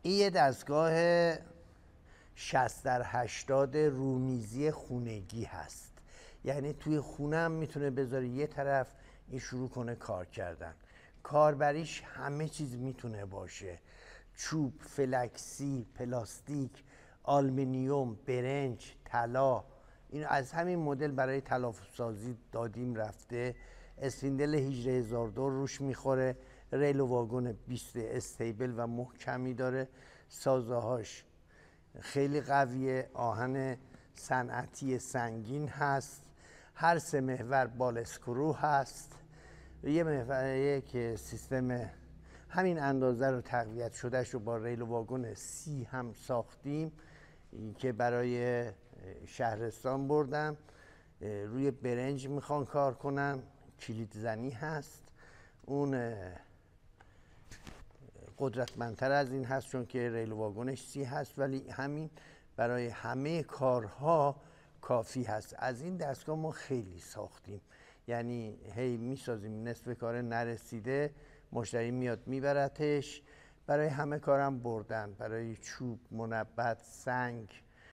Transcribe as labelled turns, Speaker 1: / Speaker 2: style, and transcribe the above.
Speaker 1: این یه دستگاه 60x80 رومیزی خونگی هست. یعنی توی خونه هم میتونه بذاره یه طرف، این شروع کنه کار کردن. کاربریش همه چیز میتونه باشه: چوب، فلکسی، پلاستیک، آلومینیوم، برنج، طلا. این از همین مدل برای تلافسازی دادیم رفته. اسفندل 18002 روش میخوره. ریل و واگن 20 استیبل و محکمی داره. سازه‌هاش خیلی قویه، آهن صنعتی سنگین هست. هر 3 محور بال اسکرو هست. یه محور یک سیستم همین اندازه رو تقویت شدهش رو با ریل و واگن 30 هم ساختیم که برای شهرستان بردم. روی برنج میخوان کار کنن، کلید زنی هست. اون قدرتمندتر از این هست چون که ریل و واگنش 30 هست، ولی همین برای همه کارها کافی هست. از این دستگاه ما خیلی ساختیم، یعنی هی میسازیم، نصف کار نرسیده مشتری میاد میبرتش. برای همه کارم بردن، برای چوب، منبت، سنگ،